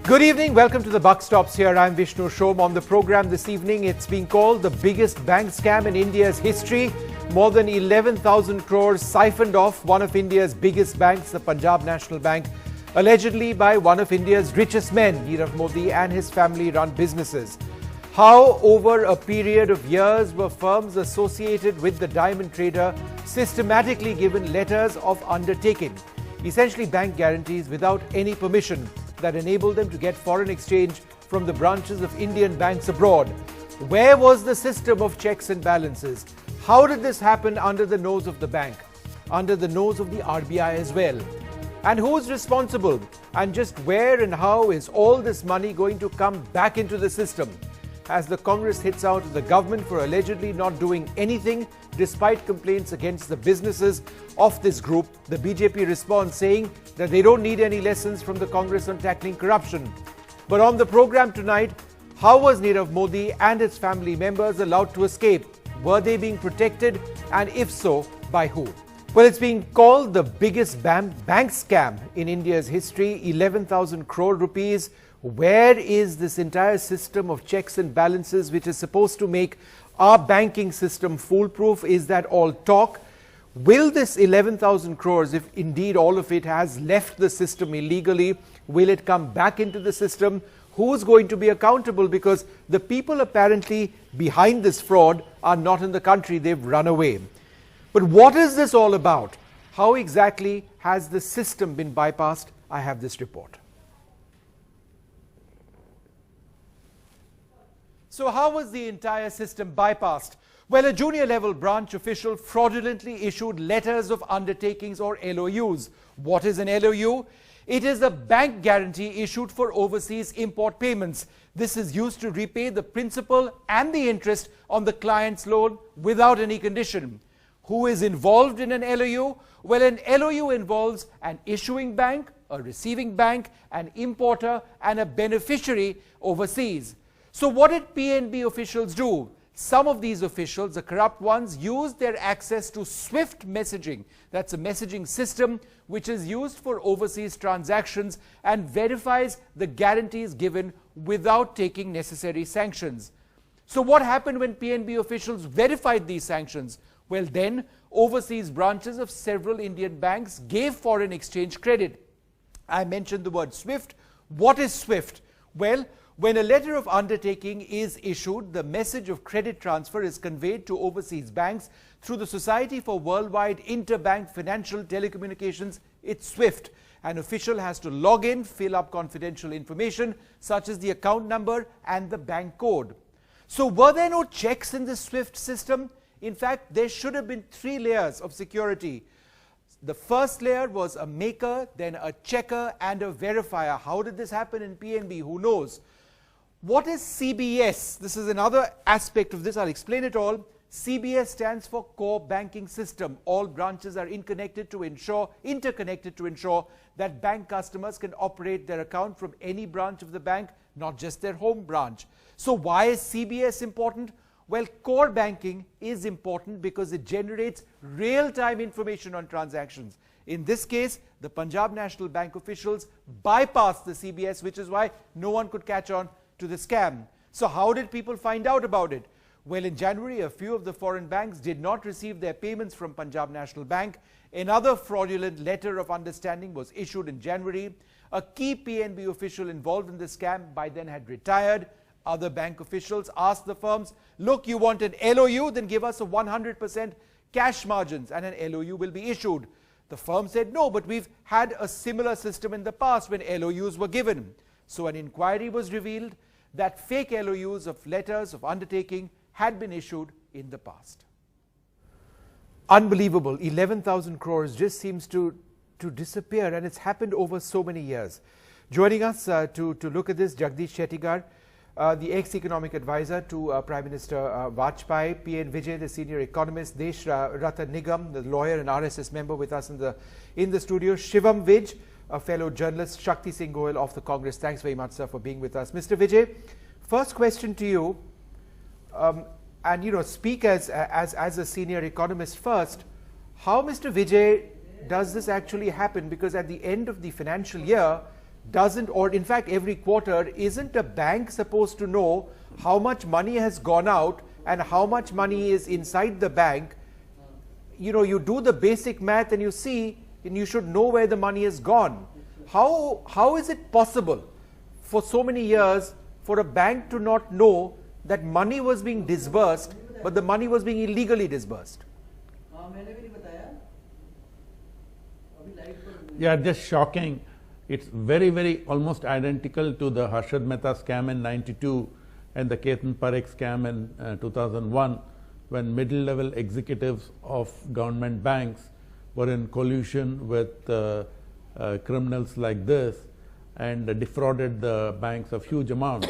Good evening, welcome to the Buck Stops here. I'm Vishnu Shom. On the program this evening, it's been called the biggest bank scam in India's history. More than 11,000 crores siphoned off one of India's biggest banks, the Punjab National Bank, allegedly by one of India's richest men, Nirav Modi, and his family run businesses. How over a period of years were firms associated with the diamond trader systematically given letters of undertaking, essentially bank guarantees without any permission, that enabled them to get foreign exchange from the branches of Indian banks abroad. Where was the system of checks and balances? How did this happen under the nose of the bank, under the nose of the RBI as well? And who's responsible? And just where and how is all this money going to come back into the system? As the Congress hits out at the government for allegedly not doing anything despite complaints against the businesses of this group, the BJP responds saying that they don't need any lessons from the Congress on tackling corruption. But on the program tonight, how was Nirav Modi and his family members allowed to escape? Were they being protected? And if so, by who? Well, it's being called the biggest bank scam in India's history, 11,000 crore rupees. Where is this entire system of checks and balances which is supposed to make our banking system foolproof? Is that all talk? Will this 11,000 crores, if indeed all of it has left the system illegally, will it come back into the system? Who's going to be accountable? Because the people apparently behind this fraud are not in the country, they've run away. But what is this all about? How exactly has the system been bypassed? I have this report. So how was the entire system bypassed? Well, a junior level branch official fraudulently issued letters of undertakings or LOUs. What is an LOU? It is a bank guarantee issued for overseas import payments. This is used to repay the principal and the interest on the client's loan without any condition. Who is involved in an LOU? Well, an LOU involves an issuing bank, a receiving bank, an importer, and a beneficiary overseas. So what did PNB officials do? Some of these officials, the corrupt ones, used their access to SWIFT messaging. That's a messaging system which is used for overseas transactions and verifies the guarantees given without taking necessary sanctions. So what happened when PNB officials verified these sanctions? Well, then overseas branches of several Indian banks gave foreign exchange credit. I mentioned the word SWIFT. What is SWIFT? Well, when a letter of undertaking is issued, the message of credit transfer is conveyed to overseas banks through the Society for Worldwide Interbank Financial Telecommunications. It's SWIFT. An official has to log in, fill up confidential information such as the account number and the bank code. So were there no checks in the SWIFT system? In fact, there should have been 3 layers of security. The first layer was a maker, then a checker and a verifier. How did this happen in PNB? Who knows? What is CBS? This is another aspect of this. I'll explain it all. CBS stands for Core Banking System. All branches are interconnected to ensure that bank customers can operate their account from any branch of the bank, not just their home branch. So why is CBS important? Well, core banking is important because it generates real-time information on transactions. In this case, the Punjab National Bank officials bypassed the CBS, which is why no one could catch on to the scam. So how did people find out about it? Well, in January, a few of the foreign banks did not receive their payments from Punjab National Bank. Another fraudulent letter of understanding was issued in January. A key PNB official involved in the scam by then had retired. Other bank officials asked the firms, look, you want an LOU? Then give us a 100% cash margins and an LOU will be issued. The firm said, no, but we've had a similar system in the past when LOUs were given. So an inquiry was revealed that fake LOUs of letters of undertaking had been issued in the past. Unbelievable. 11,000 crores just seems to disappear, and it's happened over so many years. Joining us to look at this, Jagdish Shettigar, the ex-economic advisor to Prime Minister Vajpayee, P.N. Vijay, the senior economist, Desh Ratan Nigam, the lawyer and RSS member with us in the studio, Shivam Vij, a fellow journalist, Shakti Singh Goyal of the Congress. Thanks very much, sir, for being with us. Mr. Vijay, first question to you, and speak as a senior economist first. How, Mr. Vijay, does this actually happen? Because at the end of the financial year, doesn't, or in fact every quarter, isn't a bank supposed to know how much money has gone out and how much money is inside the bank? You know, you do the basic math and you see, and you should know where the money has gone. How is it possible for so many years for a bank to not know that money was being disbursed, but the money was being illegally disbursed? Yeah, just shocking. It's very, very almost identical to the Harshad Mehta scam in '92 and the Ketan Parekh scam in 2001, when middle-level executives of government banks were in collusion with criminals like this and defrauded the banks of huge amounts.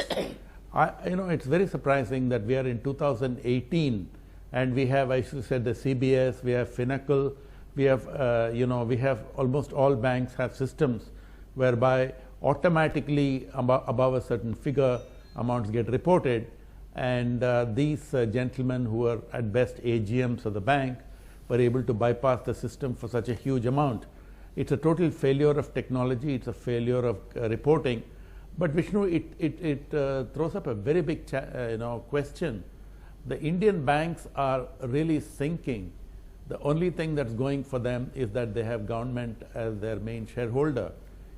It's very surprising that we are in 2018 and we have, I should say, the CBS, we have Finacle, we have, we have almost all banks have systems whereby automatically above a certain figure amounts get reported, and these gentlemen who are at best AGMs of the bank were able to bypass the system for such a huge amount. It's a total failure of technology, it's a failure of reporting. But Vishnu, it throws up a very big question. The Indian banks are really sinking. The only thing that's going for them is that they have government as their main shareholder.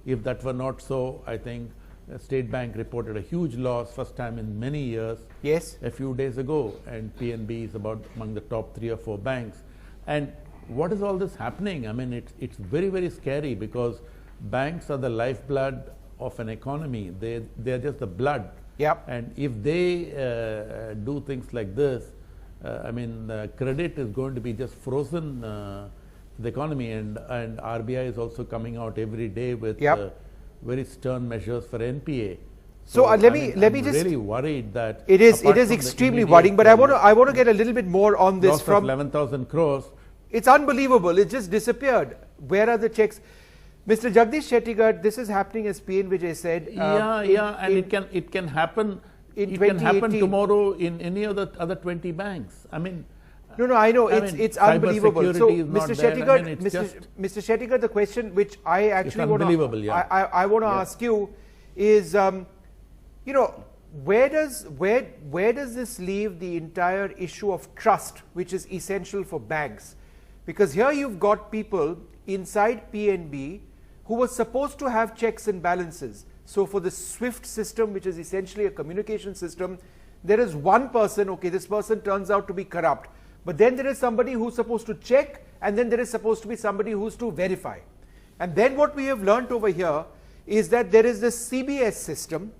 If that were not so, I think State Bank reported a huge loss, first time in many years, yes, a few days ago, and PNB is about among the top 3 or 4 banks. And what is all this happening? I mean, it's very, very scary, because banks are the lifeblood of an economy. They're just the blood. Yep. And if they do things like this, credit is going to be just frozen the economy, and RBI is also coming out every day with very stern measures for NPA. So let me just, really worried that it is extremely worrying. But I want to get a little bit more on this from 11,000 crores. It's unbelievable. It just disappeared. Where are the checks? Mr. Jagdish Shettigar, this is happening, as P.N. Vijay said. And it can happen. It can happen tomorrow in any of the other 20 banks. I mean, no, I know, it's unbelievable. So, Mr. Shettigar, the question which I actually want to I want to ask you is, where does this leave the entire issue of trust, which is essential for banks? Because here you've got people inside PNB who were supposed to have checks and balances. So for the SWIFT system, which is essentially a communication system, there is one person, okay, this person turns out to be corrupt. But then there is somebody who's supposed to check, and then there is supposed to be somebody who's to verify. And then what we have learnt over here is that there is the CBS system,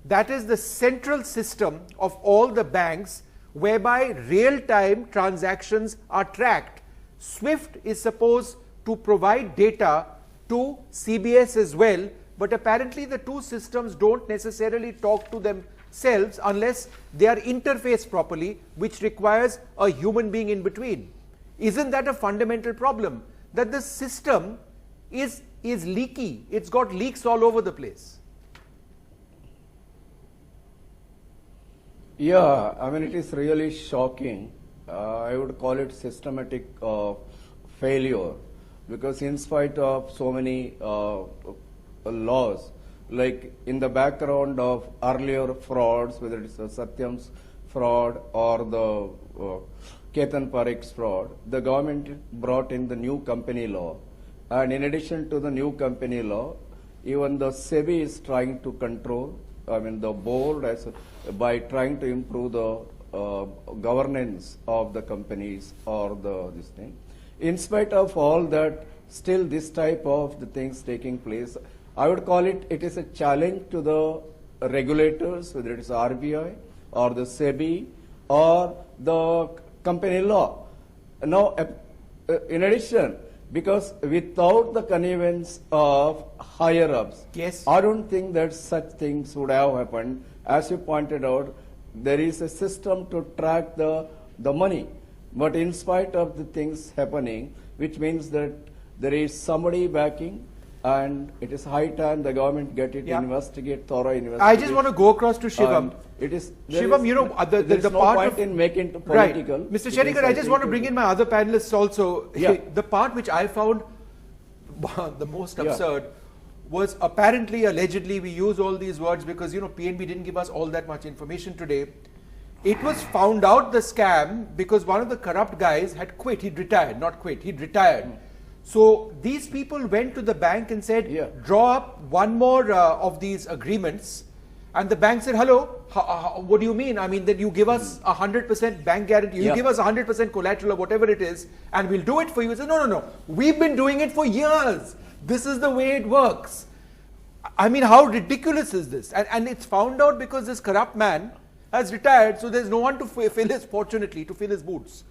that is the central system of all the banks, whereby real-time transactions are tracked. SWIFT is supposed to provide data to CBS as well, but apparently the two systems don't necessarily talk to themselves unless they are interfaced properly, which requires a human being in between. Isn't that a fundamental problem? That the system is leaky. It's got leaks all over the place. Yeah, I mean, it is really shocking. I would call it systematic failure, because in spite of so many laws, like in the background of earlier frauds, whether it's Satyam's fraud or the Ketan Parekh's fraud, the government brought in the new company law. And in addition to the new company law, even the SEBI is trying to control, the board, by trying to improve the governance of the companies or this thing. In spite of all that, still this type of the things taking place, I would call it is a challenge to the regulators, whether it is RBI or the SEBI or the company law. Now, in addition, because without the connivance of higher-ups, yes, I don't think that such things would have happened. As you pointed out, there is a system to track the money. But in spite of the things happening, which means that there is somebody backing, and it is high time the government get it, thorough investigate. I just want to go across to Shivam. Shivam, the no part point in making it political. Right. Mr. Shettigar, I just want to bring in my other panelists also. Yeah. The part which I found the most absurd was apparently, allegedly, we use all these words because, you know, PNB didn't give us all that much information today. It was found out, the scam, because one of the corrupt guys had quit. He'd retired, not quit, he'd retired. So these people went to the bank and said, draw up one more of these agreements. And the bank said, hello, what do you mean? I mean, that you give us 100% bank guarantee, you give us 100% collateral or whatever it is, and we'll do it for you. He said, no, we've been doing it for years. This is the way it works. I mean, how ridiculous is this? And it's found out because this corrupt man has retired, so there's no one to fill his, fortunately, to fill his boots.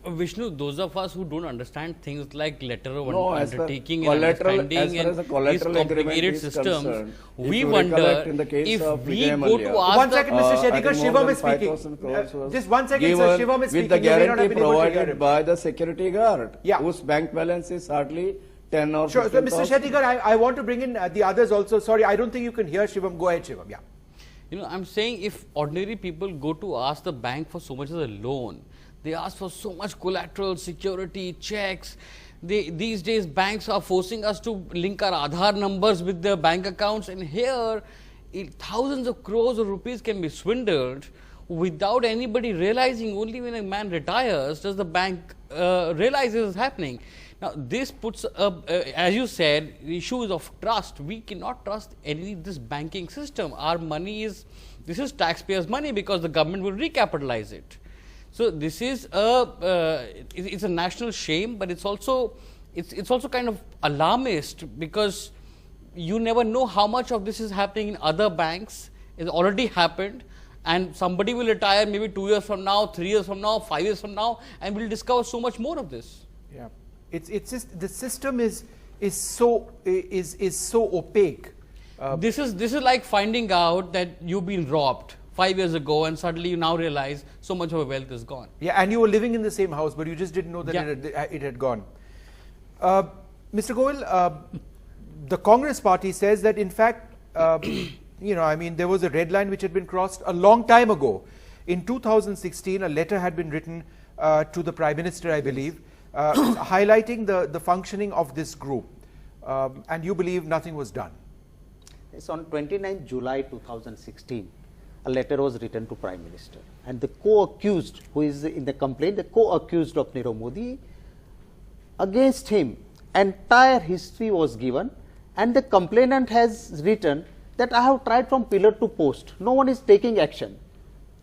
Vishnu, those of us who don't understand things like letter of undertaking and collateral, understanding and these complicated systems, we wonder if we go to ask 1 second, Mr. Shettikar, Shivam is speaking. Just 1 second, sir, Shivam is speaking. With the guarantee provided by the security guard, whose bank balance is hardly 10 or 15,000. Sure, so Mr. Shettikar, I want to bring in the others also. Sorry, I don't think you can hear Shivam. Go ahead, Shivam. Yeah. You know, I'm saying if ordinary people go to ask the bank for so much as a loan, they ask for so much collateral, security, checks. These days, banks are forcing us to link our Aadhaar numbers with their bank accounts. And here, thousands of crores of rupees can be swindled without anybody realizing. Only when a man retires does the bank realize this is happening. Now, this puts up, as you said, issues of trust. We cannot trust this banking system. Our money is, this is taxpayers' money because the government will recapitalize it. So this is it's a national shame, but it's also kind of alarmist because you never know how much of this is happening in other banks. It's already happened, and somebody will retire maybe 2 years from now, 3 years from now, 5 years from now, and we'll discover so much more of this. Yeah, it's just the system is so opaque. This is like finding out that you've been robbed 5 years ago, and suddenly you now realize so much of your wealth is gone. Yeah, and you were living in the same house, but you just didn't know that it had gone. Mr. Goel, the Congress party says that in fact, you know, I mean, there was a red line which had been crossed a long time ago. In 2016, a letter had been written to the Prime Minister, I believe, highlighting the functioning of this group, and you believe nothing was done. It's on 29th July 2016. A letter was written to Prime Minister, and the co-accused who is in the complaint, the co-accused of Nirav Modi, against him entire history was given, and the complainant has written that I have tried from pillar to post, no one is taking action.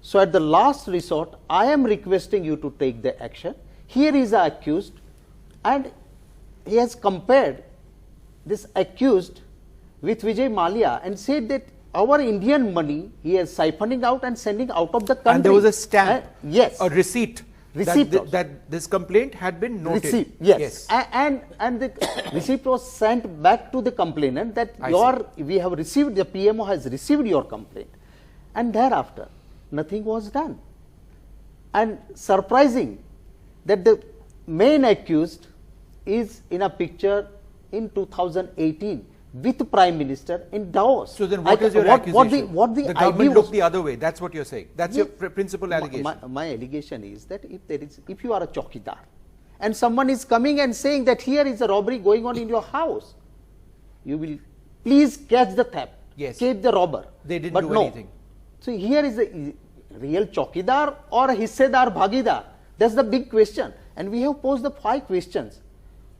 So at the last resort, I am requesting you to take the action. Here is the accused, and he has compared this accused with Vijay Mallya and said that our Indian money he is siphoning out and sending out of the country. And there was a stamp, yes, a receipt that this complaint had been noted. Receipt, yes. And the receipt was sent back to the complainant that we have received, the PMO has received your complaint, and thereafter nothing was done. And surprising that the main accused is in a picture in 2018. With Prime Minister in Davos. So then what is your accusation? The government looked the other way. That's what you're saying. That's your principal allegation. My allegation is that if you are a chowkidar and someone is coming and saying that here is a robbery going on in your house, you will please catch the theft, catch the robber. They didn't do anything. So here is a real chowkidar or a hissedar bhagidar. That's the big question. And we have posed the 5 questions.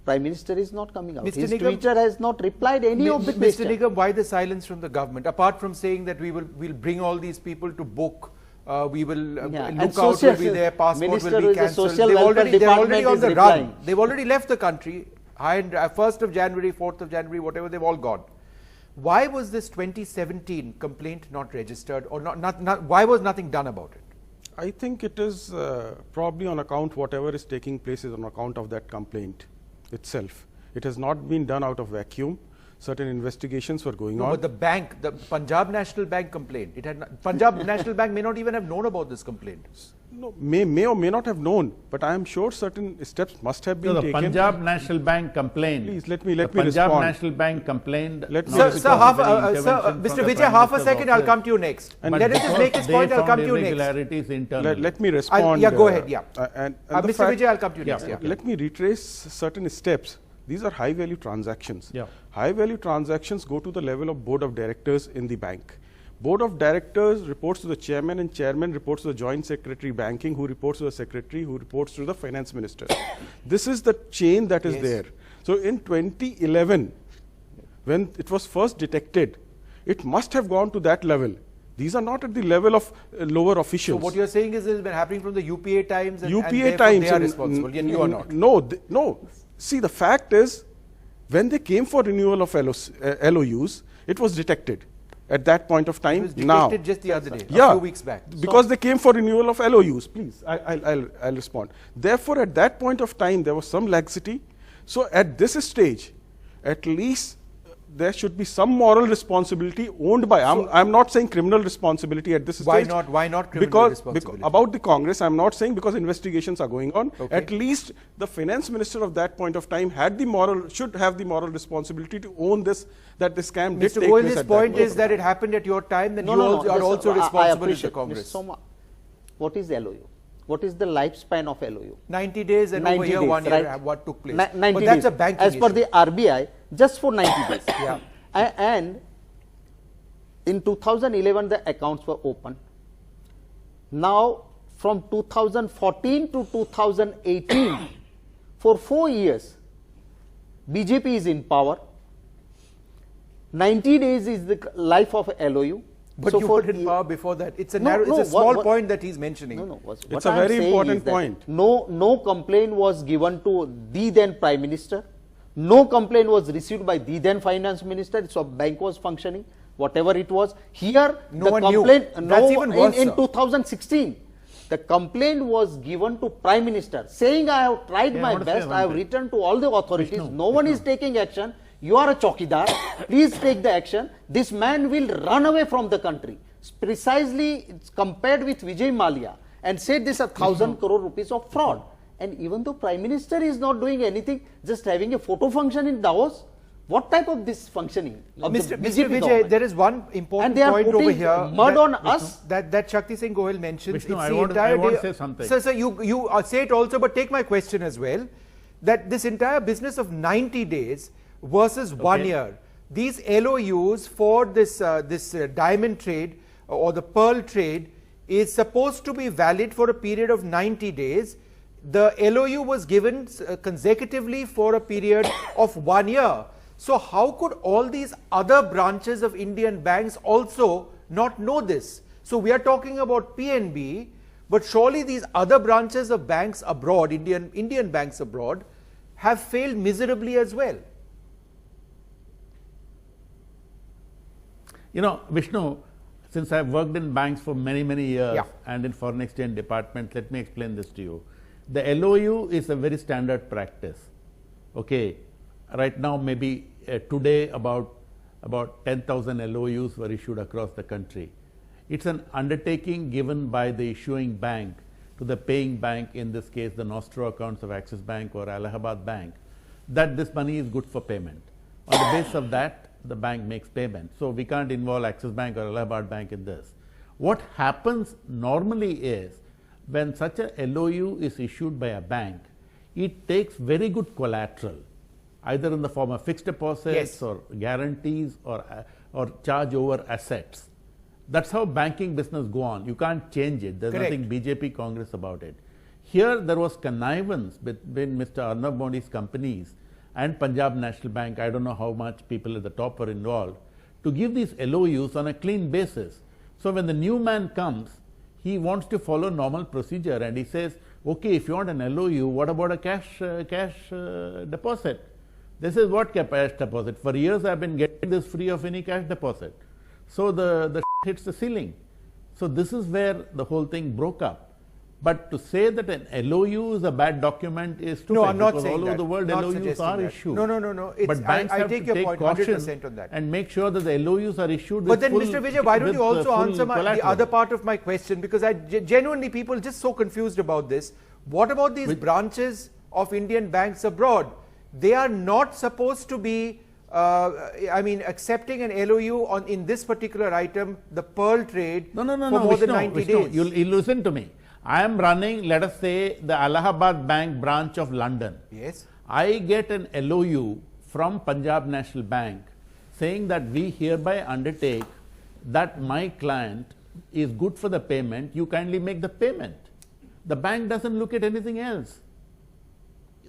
Prime Minister is not coming out. His Twitter has not replied any of the questions. Mr. Nigam, why the silence from the government? Apart from saying that we'll bring all these people to book, we will lookout will be there, passport will be cancelled. They're already on the run. They've already left the country. 1st of January, 4th of January, whatever, they've all gone. Why was this 2017 complaint not registered, or why was nothing done about it? I think it is probably on account, whatever is taking place is on account of that complaint itself. It has not been done out of vacuum. Certain investigations were going on. But the bank, the Punjab National Bank complaint, Punjab National Bank may not even have known about this complaint. No, may or may not have known, but I am sure certain steps must have been taken. The Punjab National Bank complained. Please let me respond. Punjab National Bank complained. Sir, Mr. Vijay, half a second, I'll come to you next. Let us just make his point, I'll come to you next. Let me respond. Yeah, go ahead, and Mr. Vijay, I'll come to you next. Let me retrace certain steps These are high value transactions. Yeah. High value transactions go to the level of board of directors in the bank. Board of directors reports to the chairman, and chairman reports to the joint secretary banking, who reports to the secretary, who reports to the finance minister. This is the chain that is there. So in 2011, when it was first detected, it must have gone to that level. These are not at the level of lower officials. So what you're saying is it's been happening from the UPA times, and UPA times they are responsible, and you are not. No. See, the fact is, when they came for renewal of LOUs, it was detected at that point of time. It was detected just the other day, a few weeks back. Because they came for renewal of LOUs. Please, I'll respond. Therefore, at that point of time, there was some laxity. So at this stage, at least there should be some moral responsibility owned by, I'm not saying criminal responsibility at this stage. Why not criminal responsibility? Because about the Congress, I'm not saying, because investigations are going on. Okay. At least the finance minister of that point of time should have the moral responsibility to own this, that the scam did take place. Mr. Goyal's point is that it happened at your time, then you are also responsible as the Congress. Mr. Soma, what is LOU? What is the lifespan of LOU? 90 days, and over here 1 year, right? What took place. 90 but that's days. a banking As per issue. the RBI, just for 90 days. Yeah. And in 2011, the accounts were open. Now, from 2014 to 2018, for 4 years, BJP is in power. 90 days is the life of LOU. But you were in power before that. It's a small point that he's mentioning. It's a very important point. No complaint was given to the then Prime Minister. No complaint was received by the then Finance Minister. So bank was functioning, whatever it was. Here, no one complaint. That's even worse, in 2016, the complaint was given to Prime Minister, saying, I have tried my best. I have written to all the authorities. No one is taking action. You are a chowkidar, please take the action. This man will run away from the country. Precisely, it's compared with Vijay Mallya and said this 1,000 crore rupees of fraud. And even though Prime Minister is not doing anything, just having a photo function in Davos, what type of this functioning? Mr. Vijay, there is one important point over here. Mud on us. That Shakti Singh Goyal mentioned. Vishnu, I want to say something. Sir, you say it also, but take my question as well. That this entire business of 90 days versus 1 year. These LOUs for this diamond trade or the pearl trade is supposed to be valid for a period of 90 days. The LOU was given consecutively for a period of 1 year. So how could all these other branches of Indian banks also not know this? So we are talking about PNB, but surely these other branches of banks abroad, Indian banks abroad, have failed miserably as well. You know, Vishnu, since I've worked in banks for many, many years and in foreign exchange department, let me explain this to you. The LOU is a very standard practice. Okay, right now maybe today about 10,000 LOUs were issued across the country. It's an undertaking given by the issuing bank to the paying bank, in this case the Nostro accounts of Axis Bank or Allahabad Bank, that this money is good for payment. On the basis of that, the bank makes payment. So we can't involve Axis Bank or Allahabad Bank in this. What happens normally is, when such a LOU is issued by a bank, it takes very good collateral, either in the form of fixed deposits or guarantees or charge over assets. That's how banking business go on. You can't change it. There's nothing BJP Congress about it. Here there was connivance between Mr. Nirav Modi's companies and Punjab National Bank. I don't know how much people at the top were involved to give these LOUs on a clean basis. So when the new man comes, he wants to follow normal procedure and he says, okay, if you want an LOU, what about a cash deposit? This is what cash deposit. For years I've been getting this free of any cash deposit. So the hits the ceiling. So this is where the whole thing broke up. But to say that an LOU is a bad document is stupid. No, I'm not because saying all over that. the world Not LOUs are issued. No. But banks have take to your take point, caution 100% on that. and make sure that the LOUs are issued But with then, full, Mr. Vijay, why don't you also answer the other collateral. part of my question? Because genuinely people are just so confused about this. What about these branches of Indian banks abroad? They are not supposed to be accepting an LOU in this particular item, the pearl trade, for more than 90 days. You listen to me. I am running, let us say, the Allahabad Bank branch of London. Yes. I get an LOU from Punjab National Bank saying that we hereby undertake that my client is good for the payment, you kindly make the payment. The bank doesn't look at anything else.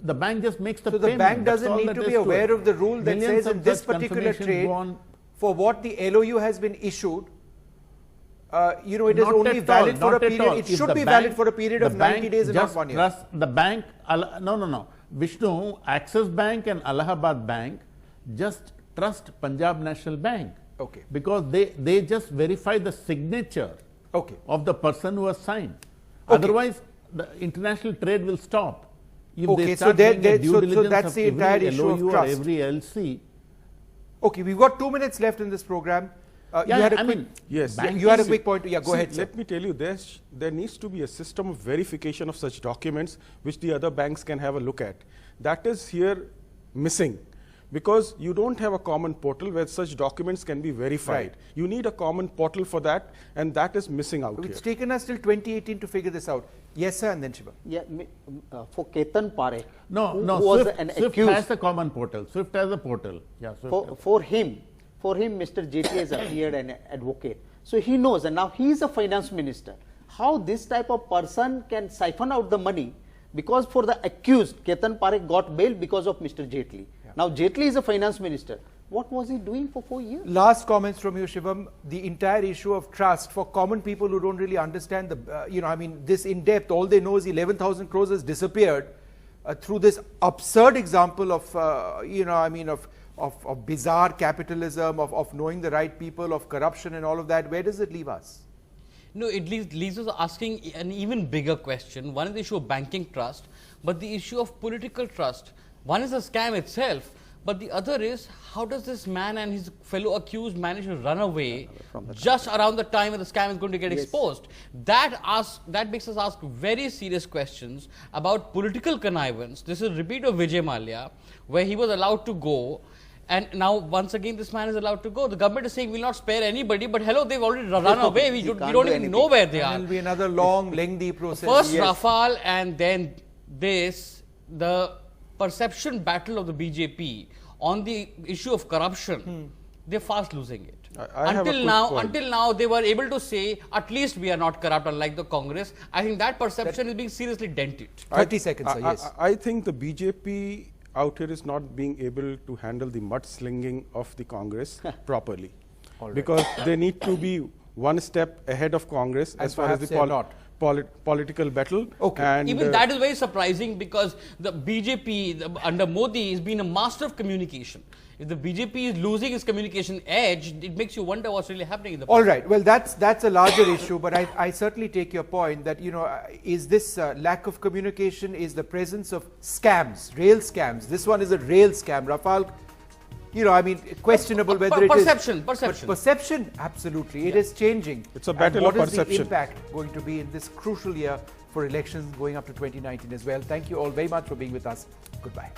The bank just makes the So payment. the bank That's doesn't all need that to is be aware it. of the rule that Millions says in of this such particular confirmations trade, go on. for what the LOU has been issued, it is Not only at valid all, for a not at period. all. It If should the be bank- valid for a period of the 90 bank days and not just 1 year. trust the bank, no. Vishnu, Axis Bank and Allahabad Bank just trust Punjab National Bank. Okay. Because they just verify the signature Okay. of the person who has signed. Okay. Otherwise, the international trade will stop. If Okay, they so start there- doing a there- due so diligence that's of the entire every issue of LOU or trust. every LC. Okay, we've got 2 minutes left in this program. Yeah, you had a I quick, mean, Yes. you had a quick point. Yeah, go See, ahead, sir. Let me tell you, there needs to be a system of verification of such documents which the other banks can have a look at. That is here missing, because you don't have a common portal where such documents can be verified. Right. You need a common portal for that, and that is missing out here. It's taken us till 2018 to figure this out. Yes, sir, and then Shiva. Yeah, for Ketan Parekh, No, who no, was Swift, an Swift accused, has a common portal. Swift has a portal. Yeah, Swift for him, Mr. Jaitley has appeared an advocate. So he knows, and now he is a finance minister. How this type of person can siphon out the money, because for the accused, Ketan Parekh got bail because of Mr. Jaitley. Now Jaitley is a finance minister. What was he doing for 4 years? Last comments from you, Shivam. The entire issue of trust for common people who don't really understand the, this in depth. All they know is 11,000 crores has disappeared through this absurd example of, of bizarre capitalism, of knowing the right people, of corruption and all of that. Where does it leave us? No, it leaves us asking an even bigger question. One is the issue of banking trust, but the issue of political trust. One is the scam itself, but the other is, how does this man and his fellow accused manage to run away just around the time when the scam is going to get exposed? That makes us ask very serious questions about political connivance. This is a repeat of Vijay Mallya, where he was allowed to go. And now, once again, this man is allowed to go. The government is saying we will not spare anybody, but hello, they've already run away. We don't even know where they are. It will be another long, lengthy process. First Rafale and then this, the perception battle of the BJP on the issue of corruption, they're fast losing it. I have a quick point. Until now, they were able to say, at least we are not corrupt, unlike the Congress. I think that perception is being seriously dented. 30 seconds, sir, yes. I think the BJP out here is not being able to handle the mudslinging of the Congress properly, because they need to be one step ahead of Congress as far as perhaps the they're not. Political battle. Okay. And Even that is very surprising, because the BJP under Modi has been a master of communication. If the BJP is losing its communication edge, it makes you wonder what's really happening in the All right. Well, that's a larger issue, but I certainly take your point that, is this lack of communication, is the presence of scams, rail scams. This one is a rail scam. Rafale, questionable whether it is. Perception. But perception, absolutely. It is changing. It's a battle of What is the perception. impact going to be in this crucial year for elections going up to 2019 as well? Thank you all very much for being with us. Goodbye.